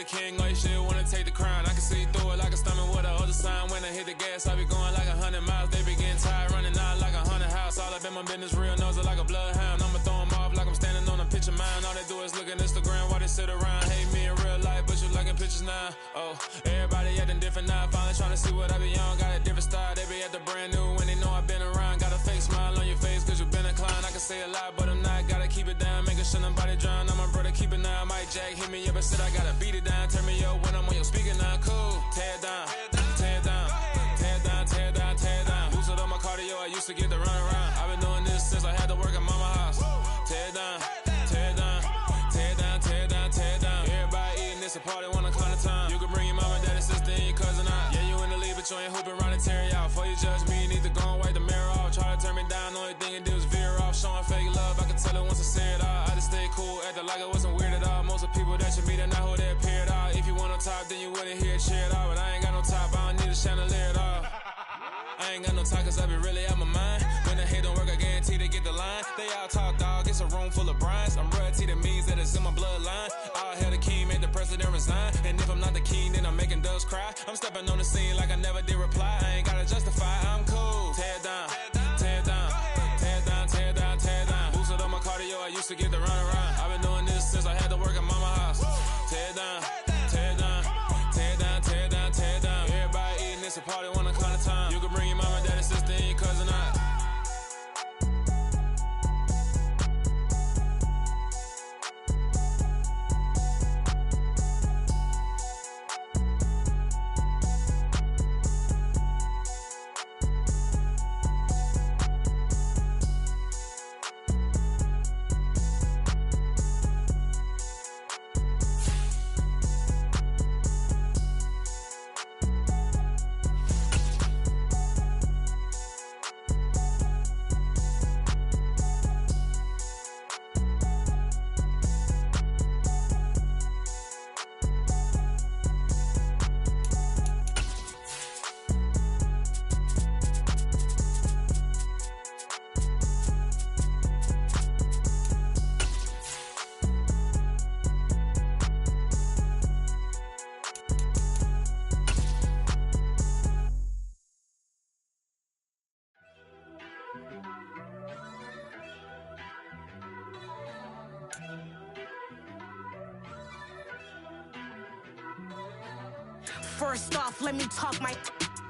king, like shit, wanna take the crown. I can see through it like a stomach with a other sign. When I hit the gas, I be going like 100 miles. They be getting tired, running out like 100 house. All up in my business, real nose like a bloodhound. I'ma throw them off like I'm standing on a picture mine. All they do is look at Instagram while they sit around. Hate me in real life, but you liking pictures now. Oh, everybody acting different now. Finally trying to see what I be on. Got a different style, they be at the brand new when they know I've been around. Got a fake smile on your face cause you been inclined. I can say a lot, but I'm not. Gotta keep it down, making sure nobody drown. I'm my brother, keep it now. Mike Jack hit me up and said I gotta beat it down. Turn me up when I'm on your speaker now. Cool, tear it down, tear it down, tear it down, tear it down, tear it down. Boosted up my cardio, I used to get to run around. I've been doing this since I had to work at mama house. Tear it down, tear it down, tear it down, tear it down, tear it down. Everybody eating this a party, 1 o'clock of time. You can bring your mama, daddy, sister, and your cousin out. Yeah, you in the lead, but you ain't hooping around and tear out. Before you judge me, you need to go and wipe the mirror off. Try to turn me down, only thing you do is veer off. Showing fake love, I can tell it once I say it all. I just stay cool, acting like I wasn't weird at all. Most of the people that you meet are not who they appear at all. If you want on top, then you wouldn't hear it cheer at all. But I ain't got no top, I don't need a chandelier at all. I ain't got no talk cause I be really out my mind. When the hate don't work, I guarantee to get the line. They all talk dog, it's a room full of brinds. I'm royalty, that means that it's in my bloodline. All hell the king, made the president resign. And if I'm not the king, then I'm making doves cry. I'm stepping on the scene like I never did reply. I ain't gotta justify, I'm cool. Tear it down, tear it down, tear it down, tear it down, tear it down. Boosted up my cardio, I used to get to run around. I've been doing this since I had to work at mama house. Tear it down, tear it down, tear it down, tear it down, tear it down. Everybody eating this a party, 1 o'clock of time. You can bring your mama, daddy, sister, and your cousin out. First off, let me talk my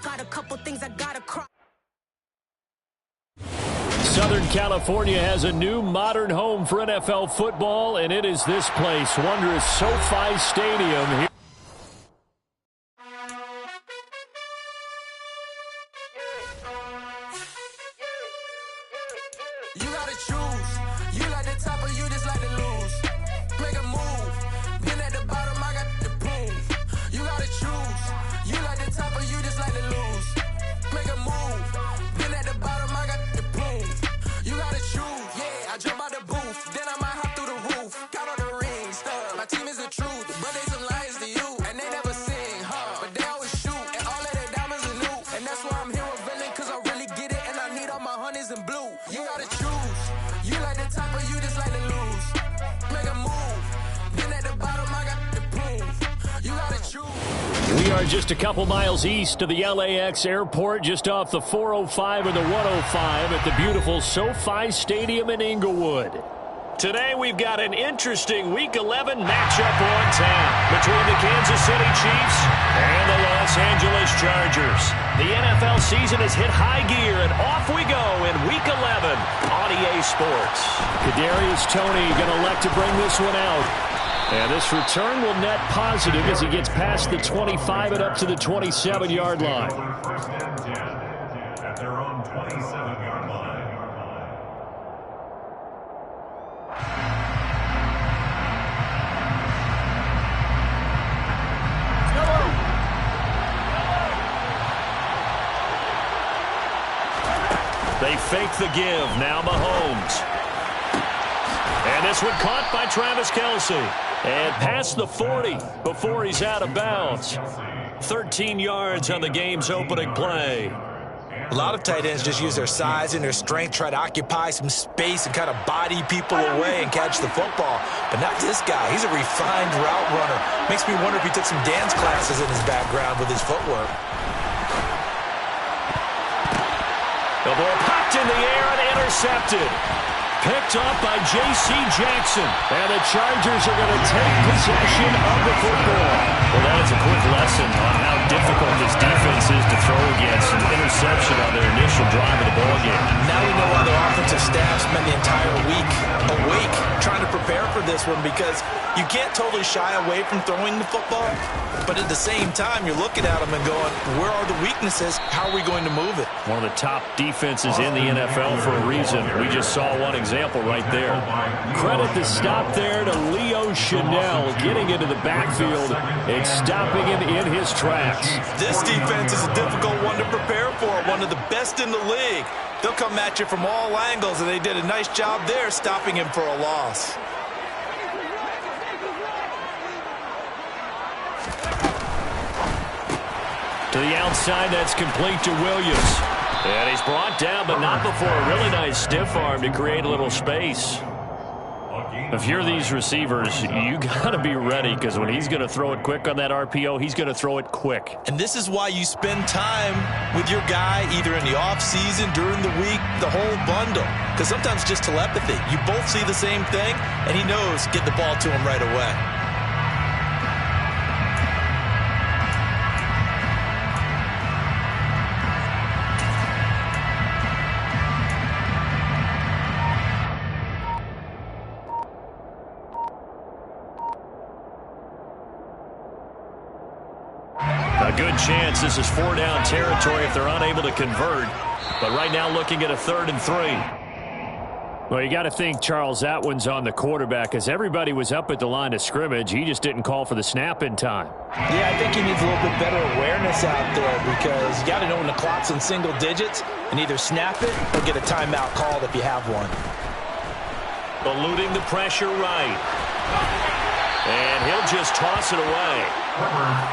got a couple things I gotta cross. Southern California has a new modern home for NFL football, and it is this place, wondrous SoFi Stadium. You gotta choose. You like the top or you just like to lose. Make a move. Been at the bottom, I got the proof. You gotta choose. You like the top or you just like to lose. Make a move. Been at the bottom, I got the proof. You gotta choose. Yeah, I jump out the booth. Then I might hop through the roof. Count on the rings. My team is the truth. But they some lies to you. And they never sing, huh? But they always shoot. And all of their diamonds are new. And that's why I'm here with villain. Cause I really get it. And I need all my honeys in blue. You gotta choose. You like the top or you just like to lose. Make a move. Been at the bottom, I got the proof. You gotta choose. We are just a couple miles east of the LAX airport, just off the 405 and the 105 at the beautiful SoFi Stadium in Inglewood. Today we've got an interesting Week 11 matchup on tap between the Kansas City Chiefs and the Los Angeles Chargers. The NFL season has hit high gear, and off we go in Week 11 on EA Sports. Kadarius Toney going to elect to bring this one out. And this return will net positive as he gets past the 25 and up to the 27-yard line. First and 10 at their own 27-yard line. They fake the give. Now Mahomes. And this one caught by Travis Kelce. And past the 40 before he's out of bounds. 13 yards on the game's opening play. A lot of tight ends just use their size and their strength, try to occupy some space and kind of body people away and catch the football. But not this guy. He's a refined route runner. Makes me wonder if he took some dance classes in his background with his footwork. The ball popped in the air and intercepted. Picked up by J.C. Jackson. And the Chargers are going to take possession of the football. Well, that is a quick lesson on how difficult this defense is to throw against. An interception on their initial drive of the ballgame. Now we know why their offensive staff spent the entire week awake trying to prepare for this one, because you can't totally shy away from throwing the football, but at the same time, you're looking at them and going, where are the weaknesses? How are we going to move it? One of the top defenses in the NFL for a reason. We just saw one example right there. Credit the stop there to Leo Chanel, getting into the backfield and stopping him in his tracks. This defense is a difficult one to prepare for, one of the best in the league. They'll come at you from all angles, and they did a nice job there stopping him for a loss. To the outside, that's complete to Williams. And he's brought down, but not before a really nice stiff arm to create a little space. If you're these receivers, you got to be ready, because when he's going to throw it quick on that RPO, he's going to throw it quick. And this is why you spend time with your guy, either in the offseason, during the week, the whole bundle. Because sometimes just telepathy. You both see the same thing, and he knows get the ball to him right away. A good chance this is 4-down territory if they're unable to convert. But right now looking at a 3rd and 3. Well, you got to think, Charles, that one's on the quarterback, as everybody was up at the line of scrimmage. He just didn't call for the snap in time. Yeah, I think he needs a little bit better awareness out there, because you got to know when the clock's in single digits and either snap it or get a timeout called if you have one. Eluding the pressure right. And he'll just toss it away.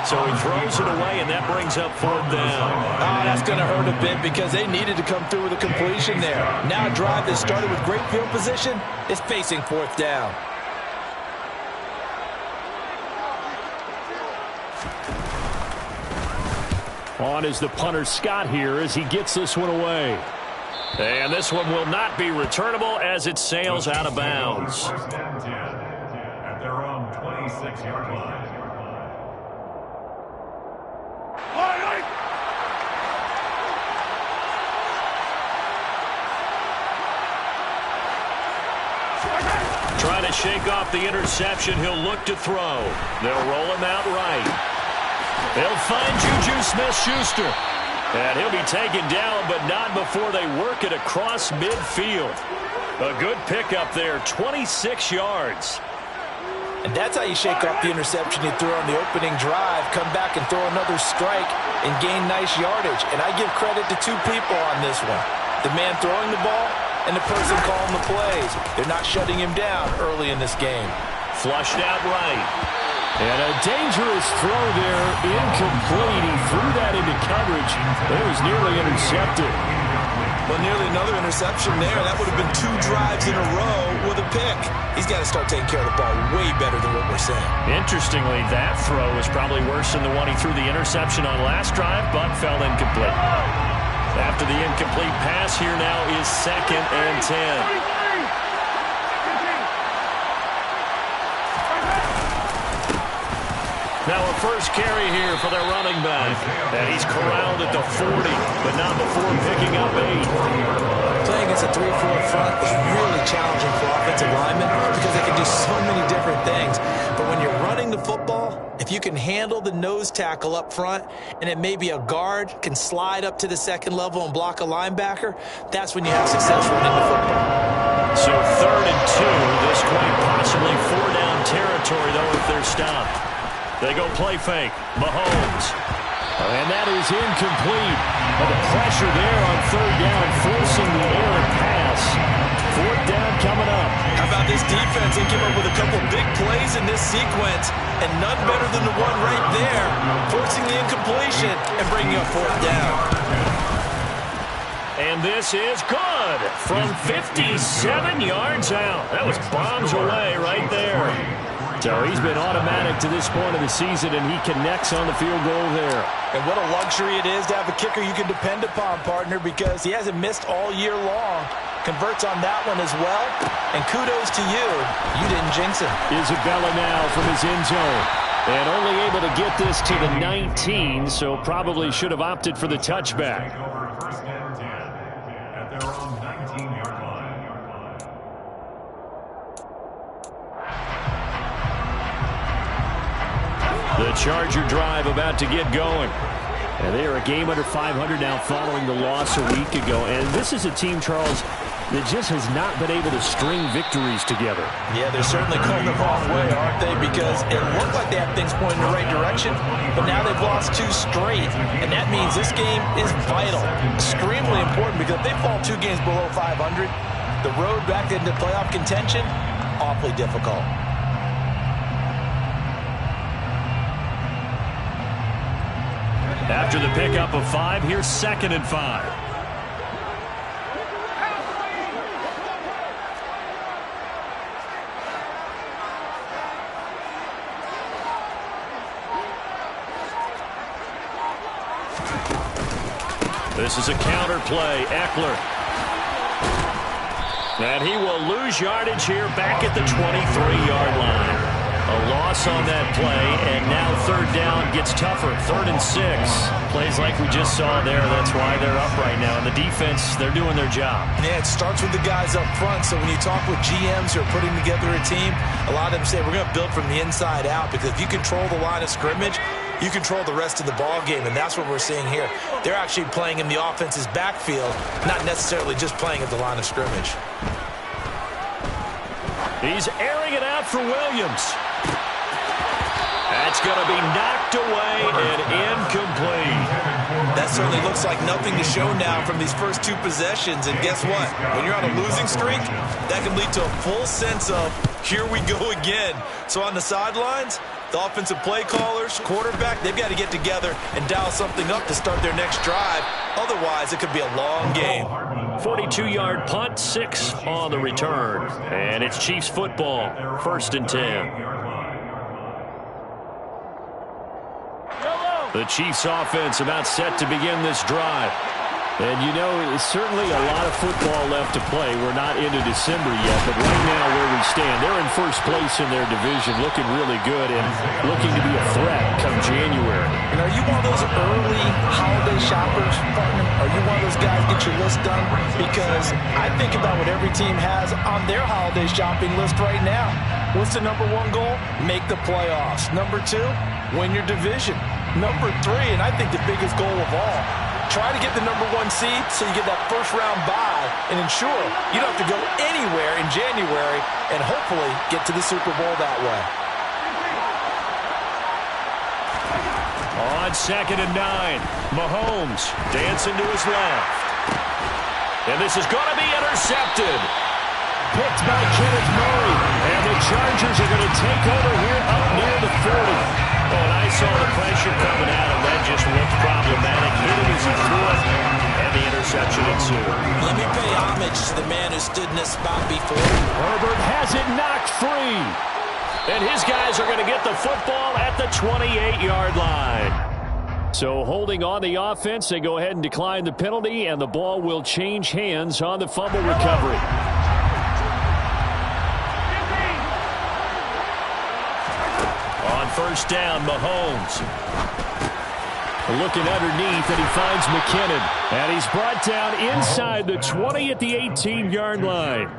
So he throws it away, and that brings up 4th down. Oh, that's going to hurt a bit, because they needed to come through with a completion there. Now a drive that started with great field position is facing 4th down. On is the punter Scott here as he gets this one away. And this one will not be returnable as it sails out of bounds. At their own 26-yard line. Trying to shake off the interception. He'll look to throw. They'll roll him out right. They'll find Juju Smith-Schuster. And he'll be taken down, but not before they work it across midfield. A good pickup there, 26 yards. And that's how you shake off the interception you threw on the opening drive, come back and throw another strike and gain nice yardage. And I give credit to two people on this one. The man throwing the ball and the person calling the plays. They're not shutting him down early in this game. Flushed out right. And a dangerous throw there, incomplete. He threw that into coverage. It was nearly intercepted. Well, nearly another interception there. That would have been 2 drives in a row with a pick. He's got to start taking care of the ball way better than what we're saying. Interestingly, that throw was probably worse than the one he threw the interception on last drive, but fell incomplete. After the incomplete pass, here now is 2nd and 10. Now a first carry here for their running back. And he's corralled at the 40, but not before picking up 8. Playing against a 3-4 front is really challenging for offensive linemen, because they can do so many different things. But when you're running the football, if you can handle the nose tackle up front, and it may be a guard can slide up to the 2nd level and block a linebacker, that's when you have success running the football. So 3rd and 2. This quite possibly 4-down territory, though, if they're stopped. They go play fake. Mahomes. And that is incomplete. But the pressure there on 3rd down, forcing the errant pass. 4th down coming up. How about this defense? They came up with a couple big plays in this sequence, and none better than the one right there, forcing the incompletion and bringing up 4th down. And this is good from 57 yards out. That was bombs away right there. So he's been automatic to this point of the season, and he connects on the field goal there. And what a luxury it is to have a kicker you can depend upon, partner, because he hasn't missed all year long. Converts on that one as well. And kudos to you. You didn't jinx him. Isabella now from his end zone. And only able to get this to the 19, so probably should have opted for the touchback. First and 10 at their own 19-yard line. The Charger drive about to get going. And they are a game under 500 now following the loss a week ago. And this is a team, Charles, that just has not been able to string victories together. Yeah, they're certainly going the wrong way, aren't they? Because it looked like they have things pointing in the right direction, but now they've lost 2 straight. And that means this game is vital, extremely important, because if they fall 2 games below 500, the road back into playoff contention, awfully difficult. After the pickup of 5, here's 2nd and 5. This is a counter play. Eckler. And he will lose yardage here back at the 23-yard line. A loss on that play, and now 3rd down gets tougher. 3rd and 6. Plays like we just saw there. That's why they're up right now. And the defense, they're doing their job. Yeah, it starts with the guys up front. So when you talk with GMs who are putting together a team, a lot of them say we're going to build from the inside out, because if you control the line of scrimmage, you control the rest of the ball game, and that's what we're seeing here. They're actually playing in the offense's backfield, not necessarily just playing at the line of scrimmage. He's airing it out for Williams. That's going to be knocked away and incomplete. That certainly looks like nothing to show now from these first 2 possessions. And guess what? When you're on a losing streak, that can lead to a full sense of, here we go again. So on the sidelines, the offensive play callers, quarterback, they've got to get together and dial something up to start their next drive. Otherwise, it could be a long game. 42-yard punt, 6 on the return. And it's Chiefs football, 1st and 10. The Chiefs offense about set to begin this drive. And you know, it's certainly a lot of football left to play. We're not into December yet, but right now where we stand, they're in first place in their division, looking really good and looking to be a threat come January. And are you one of those early holiday shoppers, partner? Are you one of those guys get your list done? Because I think about what every team has on their holiday shopping list right now. What's the #1 goal? Make the playoffs. #2, win your division. #3, and I think the biggest goal of all, try to get the #1 seed so you get that first-round bye and ensure you don't have to go anywhere in January and hopefully get to the Super Bowl that way. On 2nd and 9, Mahomes dancing to his left. And this is going to be intercepted. Picked by Kenneth Murray. And the Chargers are going to take over here up near the 40. Oh, and I saw the pressure coming at him. That just looked problematic. Hit him as he threw it, and the interception ensued. Let me pay homage to the man who stood in this spot before. Herbert has it knocked free. And his guys are going to get the football at the 28-yard line. So holding on the offense, they go ahead and decline the penalty, and the ball will change hands on the fumble recovery. On 1st down, Mahomes. Looking underneath, and he finds McKinnon. And he's brought down inside the 20 at the 18-yard line.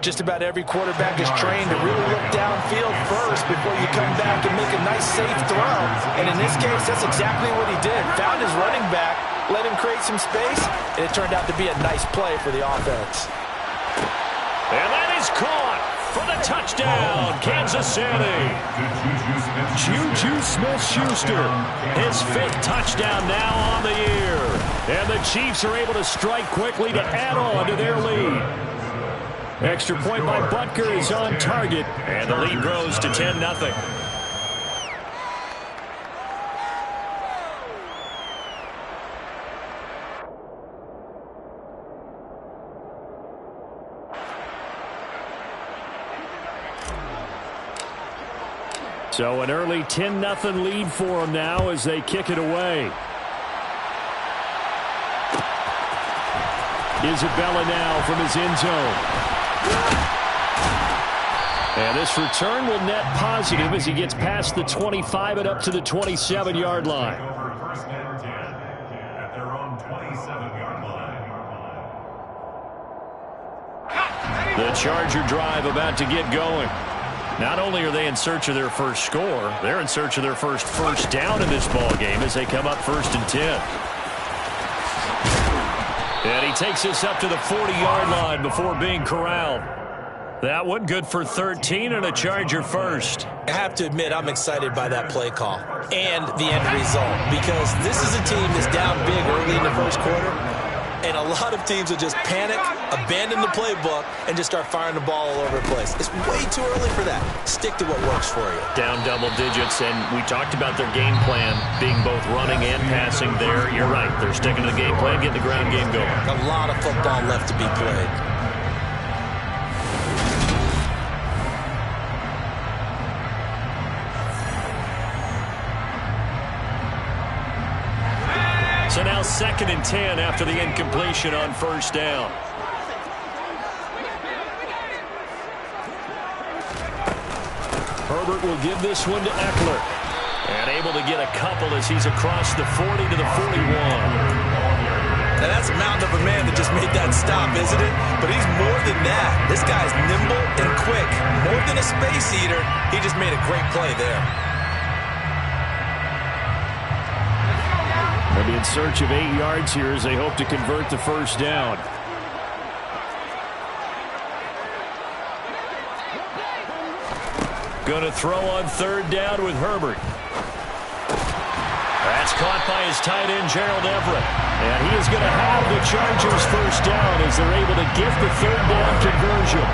Just about every quarterback is trained to really look downfield first before you come back and make a nice, safe throw. And in this case, that's exactly what he did. Found his running back, let him create some space, and it turned out to be a nice play for the offense. And that is caught for the touchdown, Kansas City. Juju Smith-Schuster, his 5th touchdown now on the year. And the Chiefs are able to strike quickly to add on to their lead. Extra point by Butker is on target, and the lead grows to 10-0. So an early 10-0 lead for them now as they kick it away. Isabella now from his end zone. And this return will net positive as he gets past the 25 and up to the 27-yard line. First and 10 at their own 27-yard line. The Charger drive about to get going. Not only are they in search of their first score, they're in search of their first down in this ball game as they come up 1st and 10. And he takes us up to the 40-yard line before being corralled. That one good for 13 and a Charger first. I have to admit, I'm excited by that play call and the end result because this is a team that's down big early in the first quarter, and a lot of teams will just panic, abandon the playbook, and just start firing the ball all over the place. It's way too early for that. Stick to what works for you. Down double digits, and we talked about their game plan being both running and passing there. You're right. They're sticking to the game plan, getting the ground game going. A lot of football left to be played. So now 2nd and 10 after the incompletion on 1st down. Herbert will give this one to Eckler. And able to get a couple as he's across the 40 to the 41. Now that's a mountain of a man that just made that stop, isn't it? But he's more than that. This guy's nimble and quick. More than a space eater, he just made a great play there. They'll be in search of 8 yards here as they hope to convert the 1st down. Going to throw on 3rd down with Herbert. That's caught by his tight end, Gerald Everett. And he is going to have the Chargers 1st down as they're able to get the 3rd down conversion.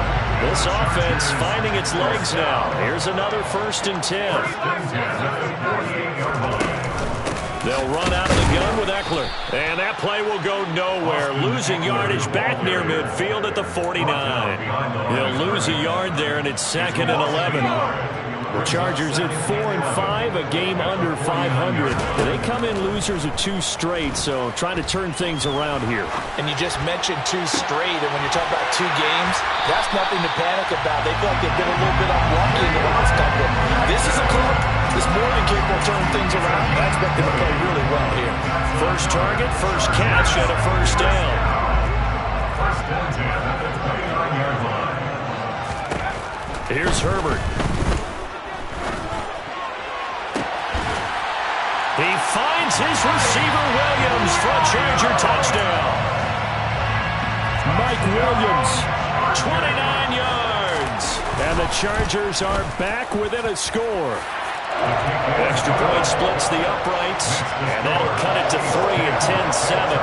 This offense finding its legs now. Here's another 1st and 10. They'll run out of the gun with Eckler. And that play will go nowhere. Losing yardage back near midfield at the 49. They'll lose a yard there, and it's 2nd and 11. The Chargers at 4 and 5, a game under 500. They come in losers of 2 straight, so trying to turn things around here. And you just mentioned 2 straight, and when you're talking about 2 games, that's nothing to panic about. They feel like they've been a little bit unlucky in the last couple. This is a club that's more than capable of turning things around. I expect them to play really well here. First target, first catch, and a 1st down. First and 10 at the 29-yard line. Here's Herbert. He finds his receiver, Williams, for a Charger touchdown. Mike Williams, 29 yards. And the Chargers are back within a score. Extra point splits the uprights, and that'll cut it to 3 and 10-7.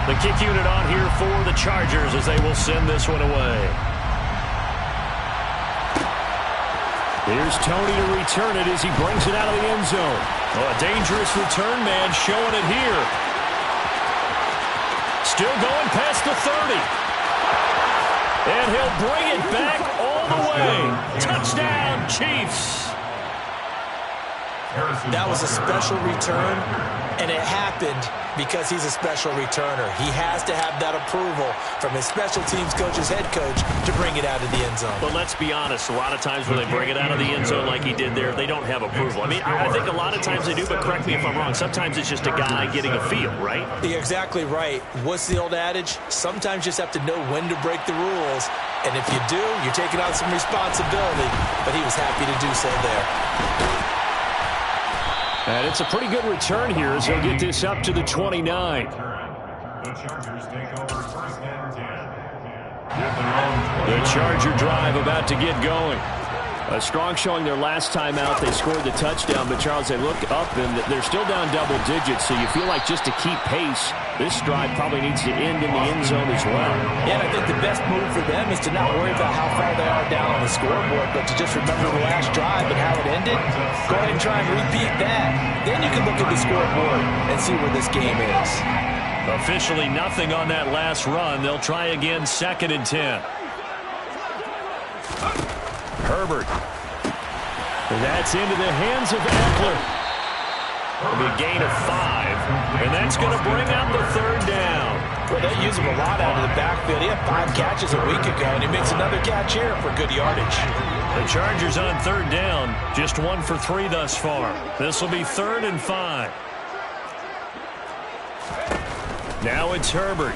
The kick unit on here for the Chargers as they will send this one away. Here's Tony to return it as he brings it out of the end zone. Oh, a dangerous return man showing it here. Still going past the 30. And he'll bring it back all the way. Touchdown, Chiefs. That was a special return, and it happened because he's a special returner. He has to have that approval from his special teams coach's head coach to bring it out of the end zone. But let's be honest, a lot of times when they bring it out of the end zone like he did there, they don't have approval. I mean, I think a lot of times they do, but correct me if I'm wrong. Sometimes it's just a guy getting a feel, right? You're exactly right. What's the old adage? Sometimes you just have to know when to break the rules. And if you do, you're taking on some responsibility. But he was happy to do so there. And it's a pretty good return here as he'll get this up to the 29. The Chargers take over 1st and 10. The Charger drive about to get going. A strong showing their last time out. They scored the touchdown, but Charles, they look up and they're still down double digits, so you feel like just to keep pace, this drive probably needs to end in the end zone as well. Yeah, and I think the best move for them is to not worry about how far they are down on the scoreboard, but to just remember the last drive and how it ended. Go ahead and try and repeat that. Then you can look at the scoreboard and see where this game is. Officially nothing on that last run. They'll try again, 2nd and 10. Herbert. That's into the hands of Eckler. It'll be a gain of 5, and that's going to bring out the 3rd down. Well, they use him a lot out of the backfield. He had 5 catches a week ago, and he makes another catch here for good yardage. The Chargers on 3rd down, just 1 for 3 thus far. This will be 3rd and 5. Now it's Herbert.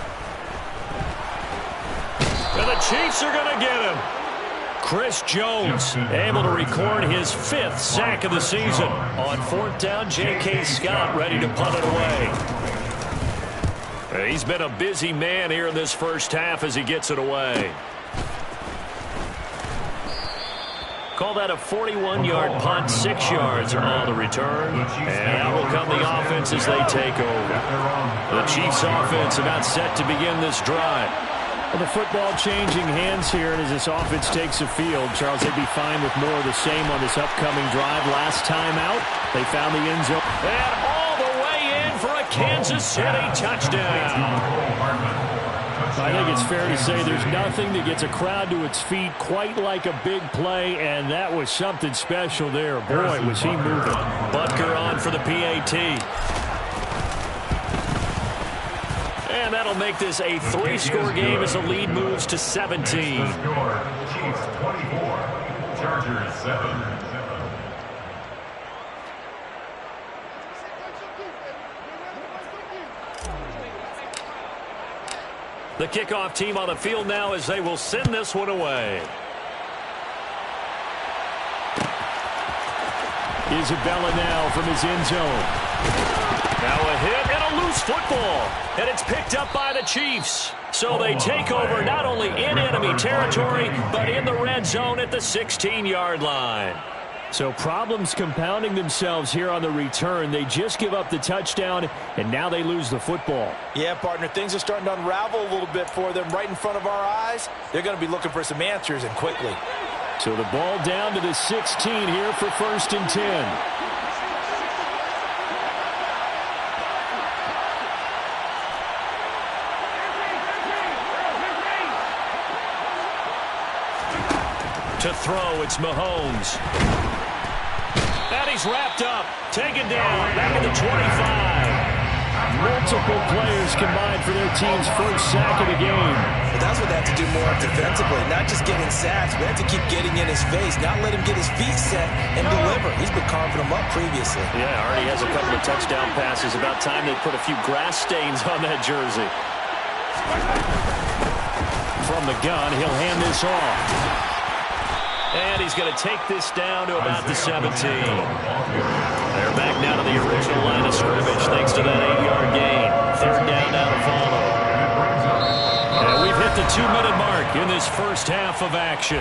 And the Chiefs are going to get him. Chris Jones able to record his 5th sack of the season. On 4th down, J.K. Scott ready to punt it away. He's been a busy man here in this first half as he gets it away. Call that a 41-yard punt, 6 yards on the return. And out will come the offense as they take over. The Chiefs offense about set to begin this drive. Well, the football changing hands here, and as this offense takes the field, Charles, they'd be fine with more of the same on this upcoming drive. Last time out, they found the end zone. And all the way in for a Kansas City touchdown. I think it's fair to say there's nothing that gets a crowd to its feet quite like a big play, and that was something special there. Boy, was he moving. Butker on for the PAT. And that'll make this a 3-score game as the lead moves to 17. Chiefs 24, Chargers 7. The kickoff team on the field now as they will send this one away. Isabella now from his end zone. Now a hit and a loose football. And it's picked up by the Chiefs. So they take over not only in enemy territory, but in the red zone at the 16-yard line. So problems compounding themselves here on the return. They just give up the touchdown, and now they lose the football. Yeah, partner, things are starting to unravel a little bit for them right in front of our eyes. They're going to be looking for some answers, and quickly. So the ball down to the 16 here for 1st and 10. To throw, it's Mahomes. And he's wrapped up. Taken down. Back at the 25. Multiple players combined for their team's first sack of the game. But that's what they have to do more defensively. Not just getting sacks. We have to keep getting in his face. Not let him get his feet set and deliver. He's been carving them up previously. Yeah, already has a couple of touchdown passes. About time they put a few grass stains on that jersey. From the gun, he'll hand this off. And he's going to take this down to about the 17. They're back now to the original line of scrimmage thanks to that 8-yard gain. 3rd down now to follow. And we've hit the 2-minute mark in this first half of action.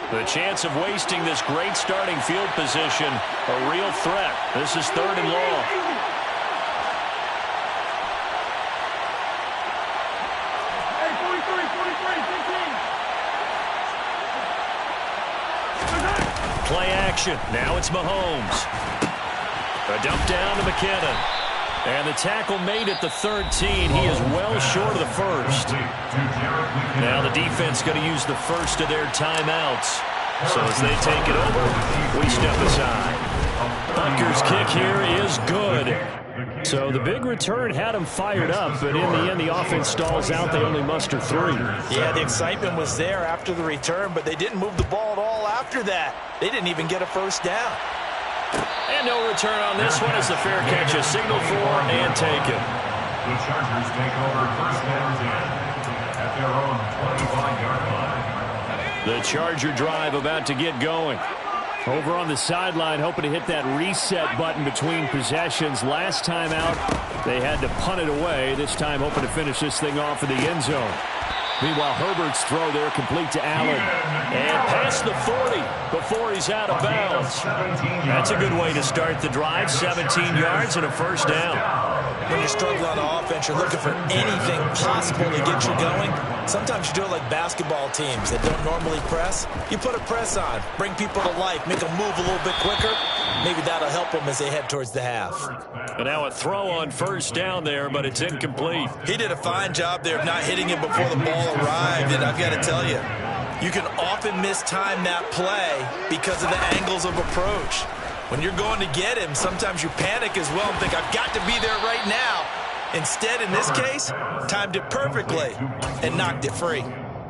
The chance of wasting this great starting field position, a real threat. This is 3rd and long. Play action. Now it's Mahomes. A dump down to McKinnon. And the tackle made at the 13. He is well short of the first. Now the defense going to use the first of their timeouts. So as they take it over, we step aside. Butker's kick here is good. So the big return had him fired up, but in the end, the offense stalls out. They only muster 3. Yeah, the excitement was there after the return, but they didn't move the ball at all after that. They didn't even get a first down. And no return on this one as the fair catch is signaled for and taken. The Chargers take over 1st and 10 at their own 25-yard line. The Charger drive about to get going. Over on the sideline, hoping to hit that reset button between possessions. Last time out, they had to punt it away. This time, hoping to finish this thing off in the end zone. Meanwhile, Herbert's throw there complete to Allen. And past the 40 before he's out of bounds. That's a good way to start the drive. 17 yards and a first down. When you're struggling on offense, you're looking for anything possible to get you going. Sometimes you do it like basketball teams that don't normally press. You put a press on, bring people to life, make them move a little bit quicker. Maybe that'll help them as they head towards the half. And now a throw on first down there, but it's incomplete. He did a fine job there of not hitting it before the ball arrived, and I've got to tell you, you can often mistime that play because of the angles of approach. When you're going to get him, sometimes you panic as well and think, I've got to be there right now. Instead, in this case, timed it perfectly and knocked it free.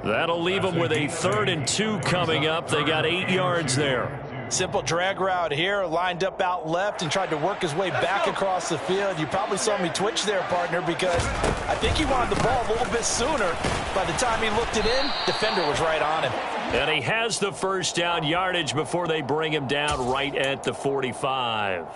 That'll leave them with a 3rd and 2 coming up. They got 8 yards there. Simple drag route here, lined up out left and tried to work his way back across the field. You probably saw me twitch there, partner, because I think he wanted the ball a little bit sooner. By the time he looked it in, defender was right on him. And he has the first down yardage before they bring him down right at the 45.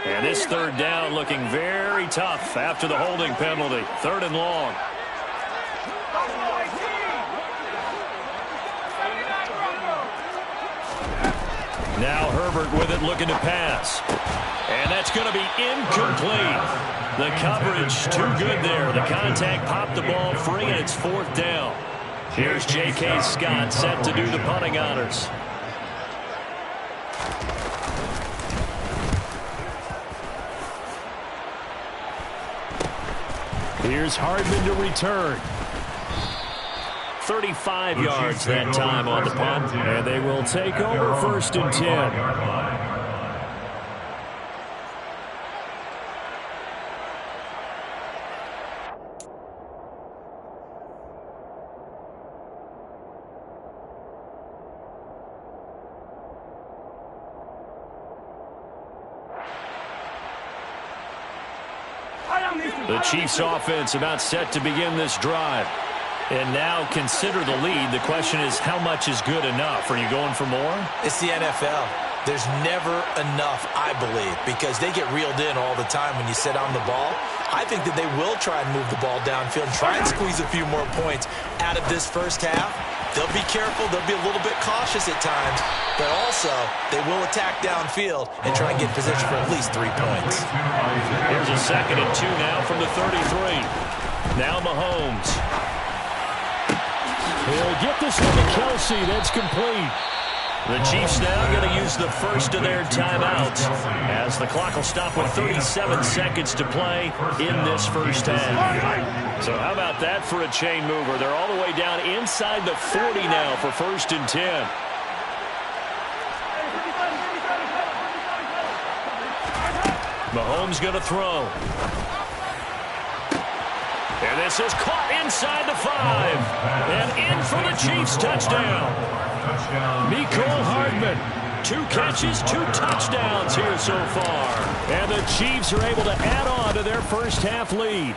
And this 3rd down looking very tough after the holding penalty. 3rd and long. Now Herbert with it, looking to pass. And that's going to be incomplete. The coverage too good there. The contact popped the ball free, and it's 4th down. Here's J.K. Scott set to do the punting honors. Here's Hardman to return. 35 yards that time on the punt. And they will take over 1st and 10. The Chiefs offense about set to begin this drive. And now consider the lead. The question is, how much is good enough? Are you going for more? It's the NFL. There's never enough, I believe, because they get reeled in all the time when you sit on the ball. I think that they will try and move the ball downfield and try and squeeze a few more points out of this first half. They'll be careful. They'll be a little bit cautious at times, but also they will attack downfield and try and get position for at least 3 points. Here's a 2nd and 2 now from the 33. Now Mahomes. He'll get this one to Kelsey. That's complete. The Chiefs now going to use the first of their timeouts as the clock will stop with 37 seconds to play in this first half. So how about that for a chain mover? They're all the way down inside the 40 now for 1st and 10. Mahomes going to throw. And this is caught inside the 5. And in for the Chiefs touchdown. Mecole Hardman. 2 catches, 2 touchdowns here so far. And the Chiefs are able to add on to their first half lead.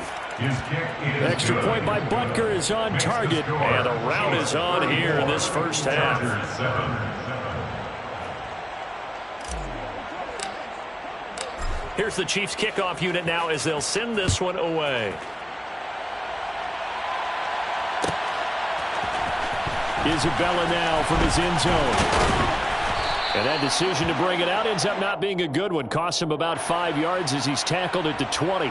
Extra point by Butker is on target. And the rout is on here in this first half. Here's the Chiefs kickoff unit now as they'll send this one away. Isabella now from his end zone. And that decision to bring it out ends up not being a good one. Costs him about 5 yards as he's tackled at the 20.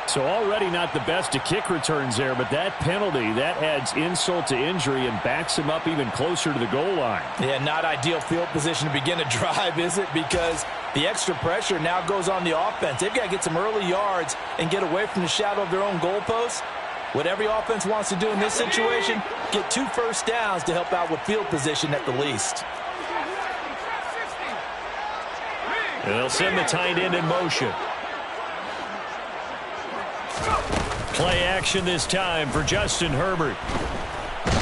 So already not the best of kick returns there, but that penalty, that adds insult to injury and backs him up even closer to the goal line. Yeah, not ideal field position to begin a drive, is it? Because the extra pressure now goes on the offense. They've got to get some early yards and get away from the shadow of their own goalposts. What every offense wants to do in this situation, get 2 first downs to help out with field position at the least. And they'll send the tight end in motion. Play action this time for Justin Herbert.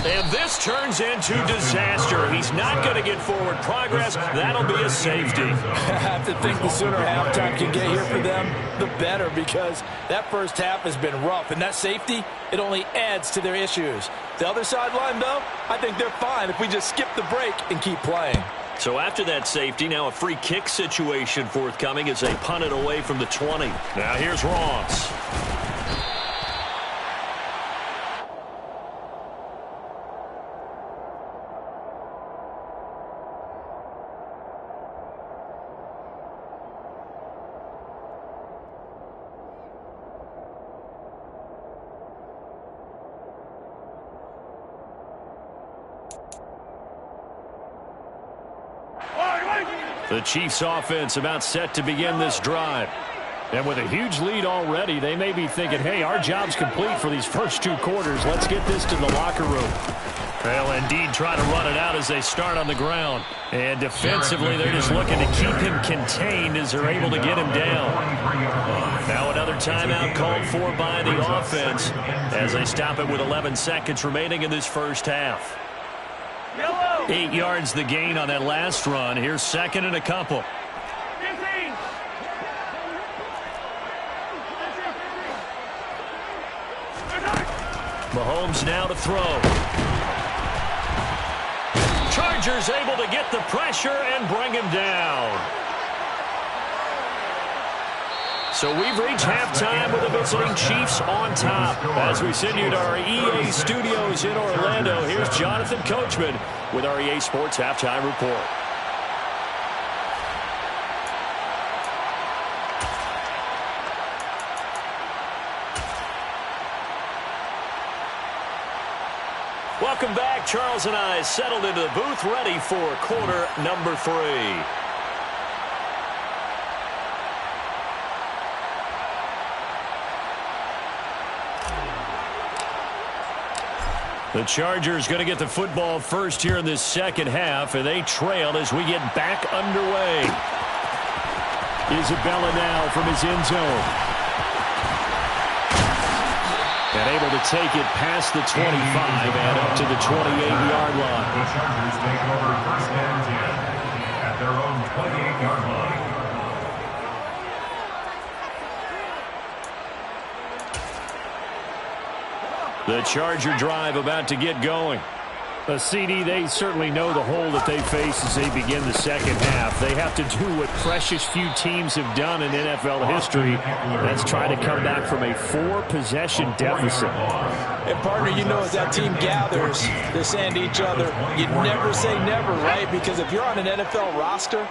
And this turns into disaster. He's not going to get forward progress. That'll be a safety. I have to think the sooner halftime can get here for them, the better, because that first half has been rough. And that safety, it only adds to their issues. The other sideline, though, I think they're fine if we just skip the break and keep playing. So after that safety, now a free kick situation forthcoming as they punt it away from the 20. Now here's Ross. The Chiefs offense about set to begin this drive. And with a huge lead already, they may be thinking, hey, our job's complete for these first 2 quarters. Let's get this to the locker room. They'll indeed try to run it out as they start on the ground. And defensively, they're just looking to keep him contained as they're able to get him down. Now another timeout called for by the offense as they stop it with 11 seconds remaining in this first half. 8 yards the gain on that last run. Here's second and a couple. Mahomes now to throw. Chargers able to get the pressure and bring him down. So we've reached halftime with the visiting Chiefs on top. As we send you to our EA studios in Orlando, here's Jonathan Coachman with our EA Sports Halftime Report. Welcome back. Charles and I settled into the booth, ready for quarter number 3. The Chargers going to get the football first here in this second half, and they trail as we get back underway. Isabella now from his end zone. And able to take it past the 25 and up to the 28-yard line. The Chargers take over first and 10 at their own 28-yard line. The Charger drive about to get going. A CD, they certainly know the hole that they face as they begin the second half. They have to do what precious few teams have done in NFL history. That's try to come back from a 4-possession deficit. And, partner, you know, as that team gathers, they're saying to each other, you never say never, right? Because if you're on an NFL roster,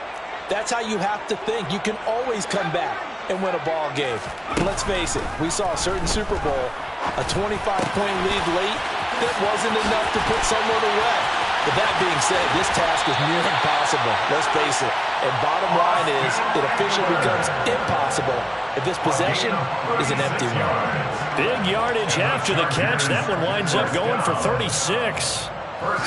that's how you have to think. You can always come back and win a ball game. Let's face it, we saw a certain Super Bowl, a 25-point lead late, that wasn't enough to put someone away. But that being said, this task is near impossible. Let's face it. And bottom line is, it officially becomes impossible if this possession is an empty one. Big yardage after the catch. That one winds up going for 36.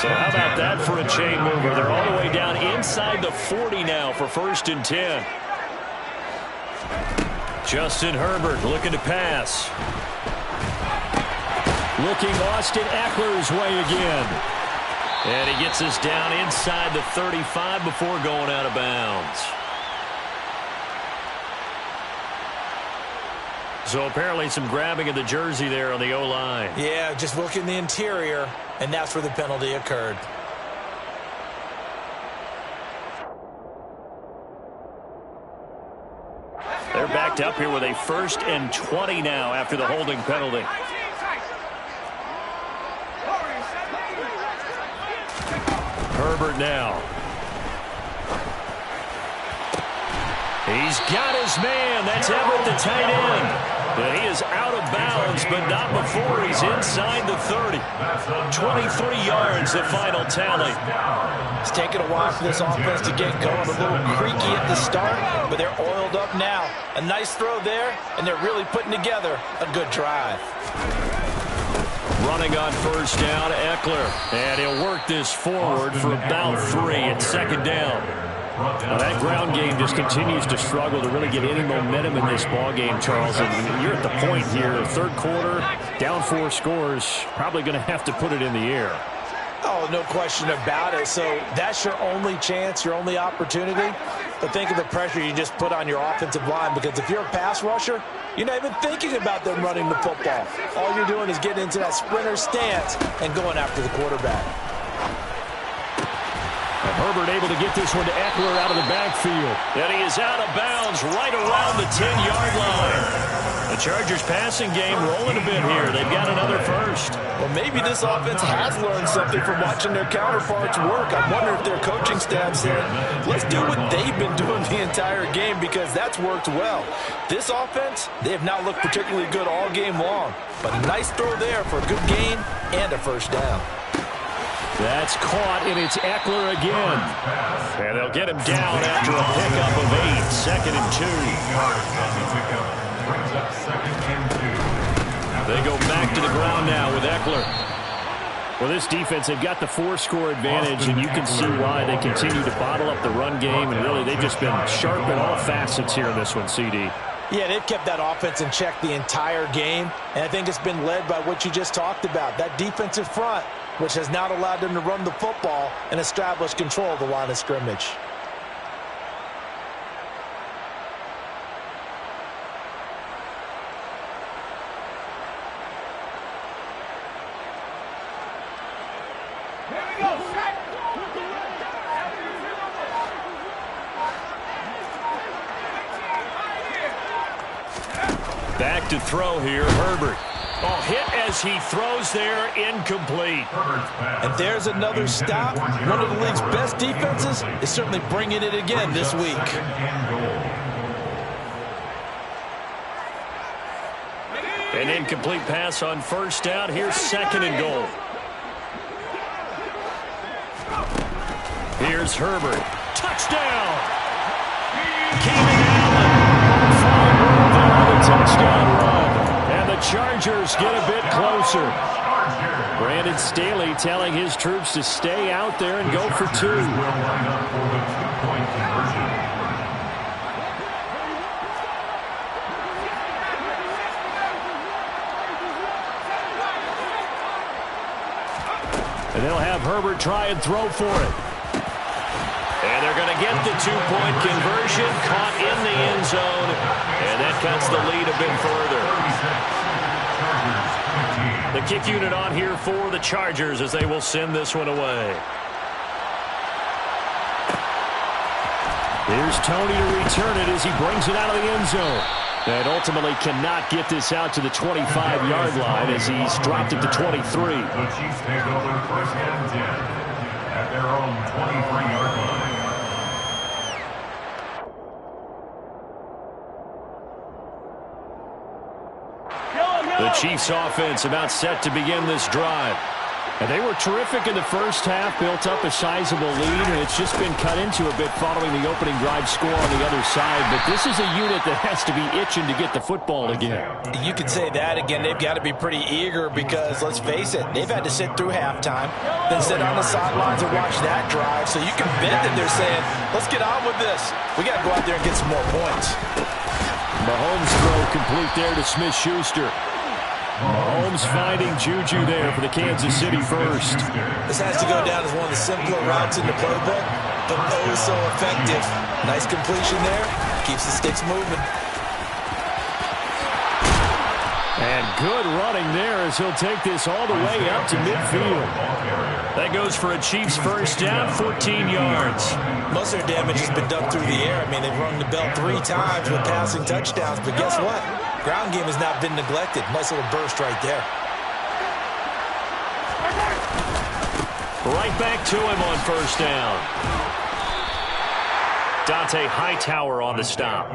So how about that for a chain mover? They're all the way down inside the 40 now for first and 10. Justin Herbert looking to pass. Looking Austin Eckler's way again. And he gets us down inside the 35 before going out of bounds. So apparently some grabbing of the jersey there on the O-line. Yeah, just look in the interior, and that's where the penalty occurred. They're backed up here with a 1st and 20 now after the holding penalty. Herbert now. He's got his man. That's Everett, the tight end. And he is out of bounds, but not before he's inside the 30. 23 yards, the final tally. It's taken a while for this offense to get going. A little creaky at the start, but they're oiled up now. A nice throw there, and they're really putting together a good drive. Running on first down, Eckler. And he'll work this forward for about 3 at second down. Now that ground game just continues to struggle to really get any momentum in this ball game, Charles. And you're at the point here, third quarter, down 4 scores, probably going to have to put it in the air. Oh, no question about it. So that's your only chance, your only opportunity. But think of the pressure you just put on your offensive line, because if you're a pass rusher, you're not even thinking about them running the football. All you're doing is getting into that sprinter stance and going after the quarterback. And Herbert able to get this one to Eckler out of the backfield. And he is out of bounds right around the 10-yard line. The Chargers passing game rolling a bit here. They've got another first. Well, maybe this offense has learned something from watching their counterparts work. I wonder if their coaching staff said, let's do what they've been doing the entire game, because that's worked well. This offense, they have not looked particularly good all game long. But a nice throw there for a good gain and a first down. That's caught, and it's Eckler again. And they'll get him down after a pickup of 8. 2nd and 2. They go back to the ground now with Eckler. Well, this defense, they've got the 4-score advantage, and you can see why they continue to bottle up the run game. And really, they've just been sharp in all facets here in this one, CD. Yeah, they've kept that offense in check the entire game. And I think it's been led by what you just talked about, that defensive front, which has not allowed them to run the football and establish control of the line of scrimmage. Back to throw here, Herbert. Oh, hit as he throws there, incomplete. And there's another stop. One of the league's best defenses is certainly bringing it again this week. An incomplete pass on first down. Here's 2nd and goal. Here's Herbert. Touchdown! Keenan Allen. On the touchdown run. And the Chargers get a bit closer. Brandon Staley telling his troops to stay out there and go for 2. And they'll have Herbert try and throw for it. And they're going to get the 2-point conversion, caught in the end zone, and that cuts the lead a bit further. The kick unit on here for the Chargers as they will send this one away. Here's Tony to return it as he brings it out of the end zone. And ultimately cannot get this out to the 25-yard line as he's dropped it to 23. The Chiefs take over 1st and 10 at their own 23-yard line. The Chiefs offense about set to begin this drive. And they were terrific in the first half, built up a sizable lead, and it's just been cut into a bit following the opening drive score on the other side. But this is a unit that has to be itching to get the football again. You could say that again. They've got to be pretty eager because, let's face it, they've had to sit through halftime, then sit on the sidelines and watch that drive. So you can bet that they're saying, let's get on with this. We got to go out there and get some more points. Mahomes throw complete there to Smith-Schuster. Mahomes finding Juju there for the Kansas City first. This has to go down as one of the simpler routes in the playbook, but oh so effective. Nice completion there. Keeps the sticks moving. And good running there as he'll take this all the way up to midfield. That goes for a Chiefs first down, 14 yards. Most of their damage has been done through the air. I mean, they've rung the bell 3 times with passing touchdowns, but guess what? Ground game has not been neglected. Nice little burst right there. Right back to him on first down. Dante Hightower on the stop.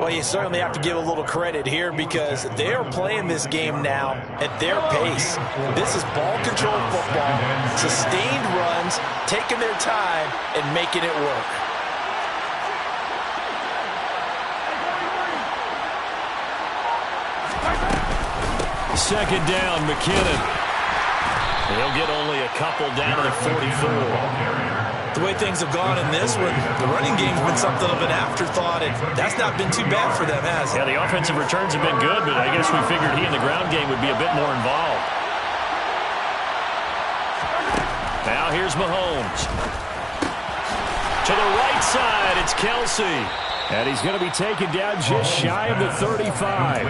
Well, you certainly have to give a little credit here because they are playing this game now at their pace. This is ball control football, sustained runs, taking their time, and making it work. Second down, McKinnon. He'll get only a couple down to the 44. The way things have gone in this one, the running game's been something of an afterthought, and that's not been too bad for them, has it? Yeah, the offensive returns have been good, but I guess we figured he in the ground game would be a bit more involved. Now here's Mahomes. To the right side, it's Kelsey. And he's going to be taken down just shy of the 35.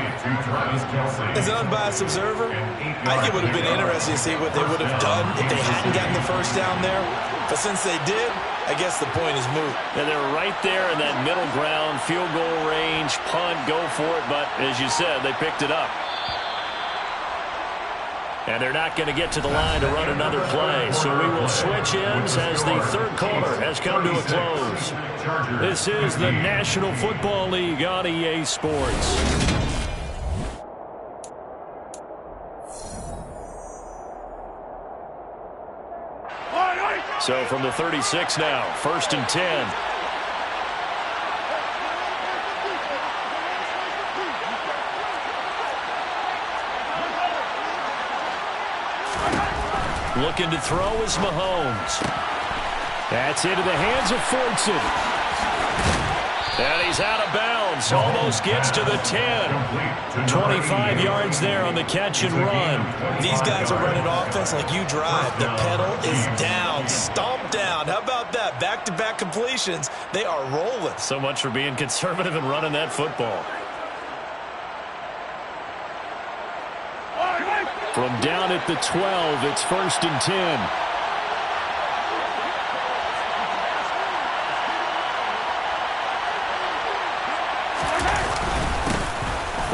As an unbiased observer, I think it would have been interesting to see what they would have done if they hadn't gotten the first down there. But since they did, I guess the point is moot. And they're right there in that middle ground, field goal range, punt, go for it. But as you said, they picked it up. And they're not going to get to the line to run another play. So we will switch ends as the third quarter has come to a close. This is the National Football League on EA Sports. So from the 36 now, 1st and 10. Looking to throw is Mahomes. That's into the hands of Fortson. And he's out of bounds. Almost gets to the 10. 25 yards there on the catch and run. These guys are running offense like you drive. The pedal is down, stomped down. How about that? Back-to-back completions. They are rolling. So much for being conservative and running that football. From down at the 12, it's 1st and 10.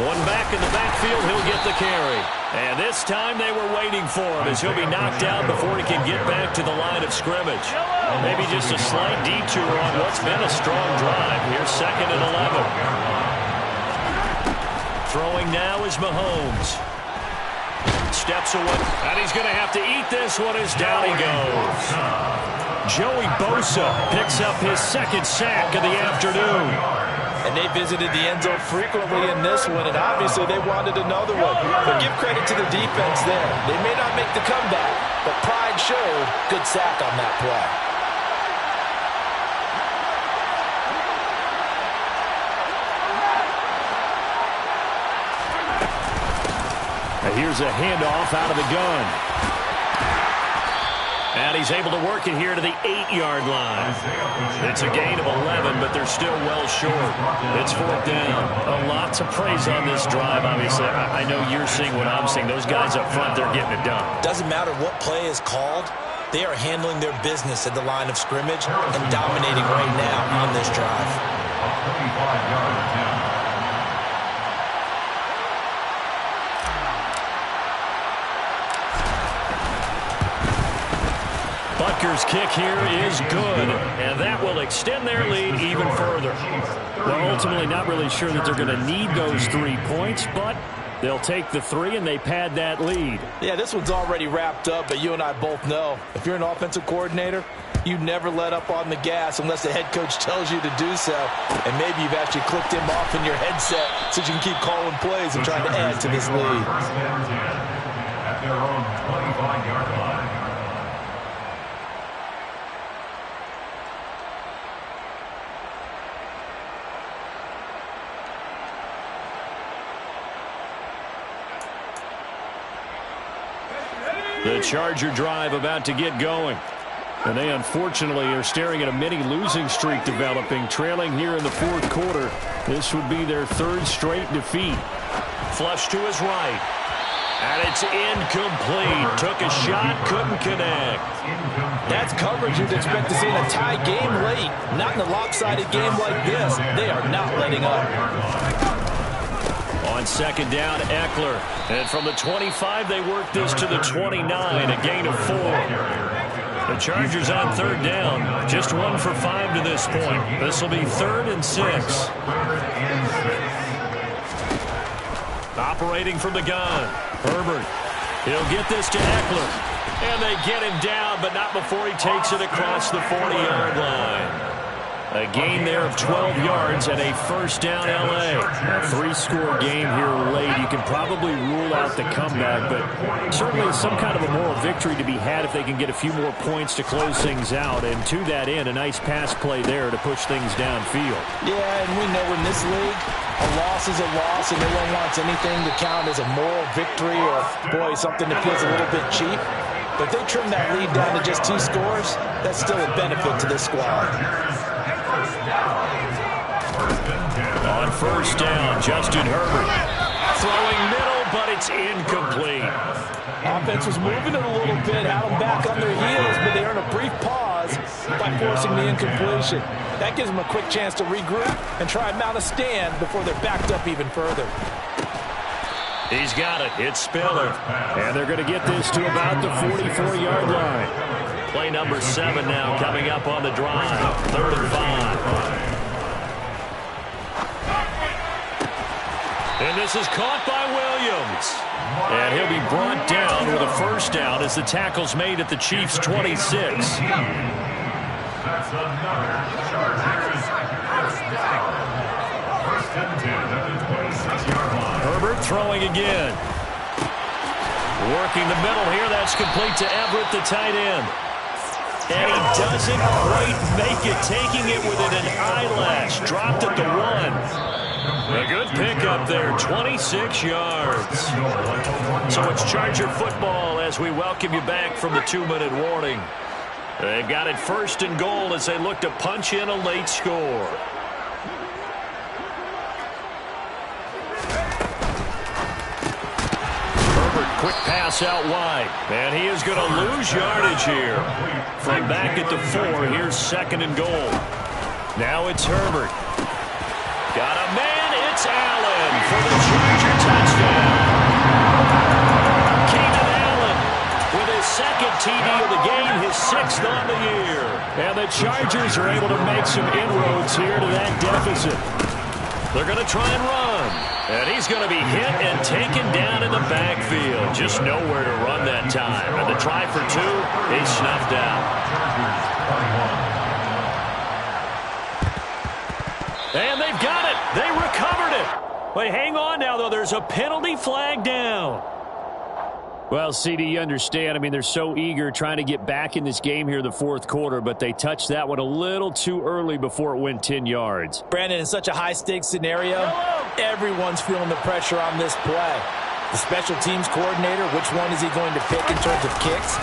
One back in the backfield, he'll get the carry. And this time they were waiting for him as he'll be knocked out before he can get back to the line of scrimmage. Maybe just a slight detour on what's been a strong drive. Here's 2nd and 11. Throwing now is Mahomes. Steps away, and he's going to have to eat this one as down he goes. Joey Bosa picks up his 2nd sack of the afternoon. And they visited the end zone frequently in this one, and obviously they wanted another one. But give credit to the defense there. They may not make the comeback, but pride showed. Good sack on that play. Here's a handoff out of the gun. And he's able to work it here to the 8-yard line. It's a gain of 11, but they're still well short. It's 4th down. A lot to praise on this drive, obviously. I know you're seeing what I'm seeing. Those guys up front, they're getting it done. Doesn't matter what play is called. They are handling their business at the line of scrimmage and dominating right now on this drive. 35-yard attempt. Butker's kick here is good, and that will extend their lead even further. Well, ultimately not really sure that they're going to need those 3 points, but they'll take the 3 and they pad that lead. Yeah, this one's already wrapped up, but you and I both know if you're an offensive coordinator, you never let up on the gas unless the head coach tells you to do so. And maybe you've actually clicked him off in your headset so you can keep calling plays and trying to add to this lead. At their own 25-yard line. The Charger drive about to get going. And they unfortunately are staring at a mini losing streak developing, trailing here in the 4th quarter. This would be their 3rd straight defeat. Flush to his right. And it's incomplete. Took a shot, couldn't connect. That's coverage you'd expect to see in a tie game late. Not in a lopsided game like this. They are not letting up. On 2nd down, Eckler. And from the 25, they work this to the 29, a gain of 4. The Chargers on 3rd down. Just 1 for 5 to this point. This will be 3rd and 6. Operating from the gun. Herbert. He'll get this to Eckler. And they get him down, but not before he takes it across the 40-yard line. A gain there of 12 yards and a first down L.A. A 3-score game here late. You can probably rule out the comeback, but certainly some kind of a moral victory to be had if they can get a few more points to close things out. And to that end, a nice pass play there to push things downfield. Yeah, and we know in this league, a loss is a loss, and no one wants anything to count as a moral victory or, boy, something that feels a little bit cheap. But if they trim that lead down to just 2 scores, that's still a benefit to this squad. On first down, Justin Herbert throwing middle, but it's incomplete. Offense was moving it a little bit, had them back on their heels, but they earned a brief pause by forcing the incompletion. That gives them a quick chance to regroup and try and mount a stand before they're backed up even further. He's got it. It's Spiller. And they're going to get this to about the 44-yard line. Play number 7 now coming up on the drive. 3rd and 5. And this is caught by Williams. And he'll be brought down with a first down as the tackle's made at the Chiefs' 26. That's another Chargers first down. First and 10 at the 26-yard line. Herbert throwing again. Working the middle here. That's complete to Everett, the tight end. And he doesn't quite make it, taking it within an eyelash. Dropped at the 1. A good pickup there, 26 yards. So it's Charger football as we welcome you back from the 2-minute warning. They've got it 1st and goal as they look to punch in a late score. Herbert, quick pass out wide. And he is going to lose yardage here. From back at the 4, here's 2nd and goal. Now it's Herbert. Got a man. It's Allen for the Charger touchdown. Keenan Allen with his 2nd TD of the game, his 6th on the year. And the Chargers are able to make some inroads here to that deficit. They're going to try and run. And he's going to be hit and taken down in the backfield. Just nowhere to run that time. And the try for 2 is snuffed out. And they've got it. They recovered it. But hang on now, though. There's a penalty flag down. Well, CD, you understand. I mean, they're so eager trying to get back in this game here in the 4th quarter, but they touched that one a little too early before it went 10 yards. Brandon, in such a high-stakes scenario, everyone's feeling the pressure on this play. The special teams coordinator, which one is he going to pick in terms of kicks?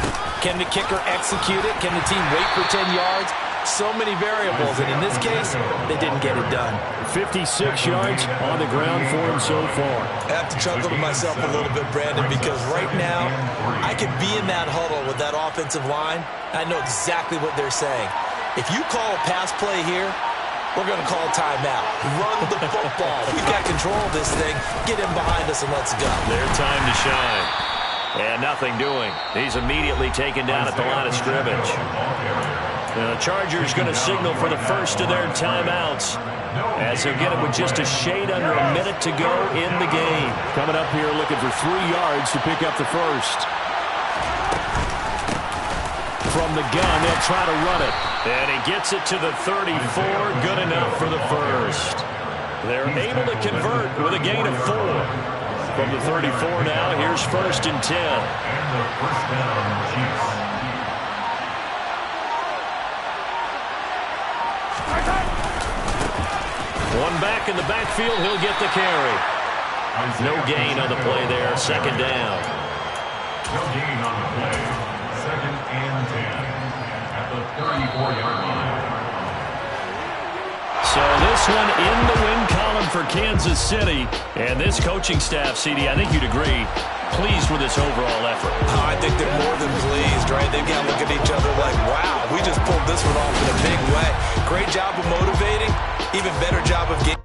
Can the kicker execute it? Can the team wait for 10 yards? So many variables, and in this case, they didn't get it done. 56 yards on the ground for him so far. I have to chuckle to myself a little bit, Brandon, because right now, I could be in that huddle with that offensive line. I know exactly what they're saying. If you call a pass play here, we're going to call timeout. Run the football. We've got control of this thing. Get him behind us and let's go. Their time to shine. And nothing doing. He's immediately taken down at the line of scrimmage. The Chargers going to signal for the first of their timeouts as they'll get it with just a shade under a minute to go in the game. Coming up here looking for 3 yards to pick up the first. From the gun, they'll try to run it. And he gets it to the 34. Good enough for the first. They're able to convert with a gain of 4. From the 34 now, here's 1st and 10. And the first down, Chiefs. One back in the backfield, he'll get the carry. No gain on the play there, 2nd down. No gain on the play, 2nd and 10 at the 34-yard line. So this one in the win column for Kansas City. And this coaching staff, CD, I think you'd agree, pleased with this overall effort. Oh, I think they're more than pleased, right? They've got to look at each other like, wow, we just pulled this one off in a big way. Great job of motivating, even better job of getting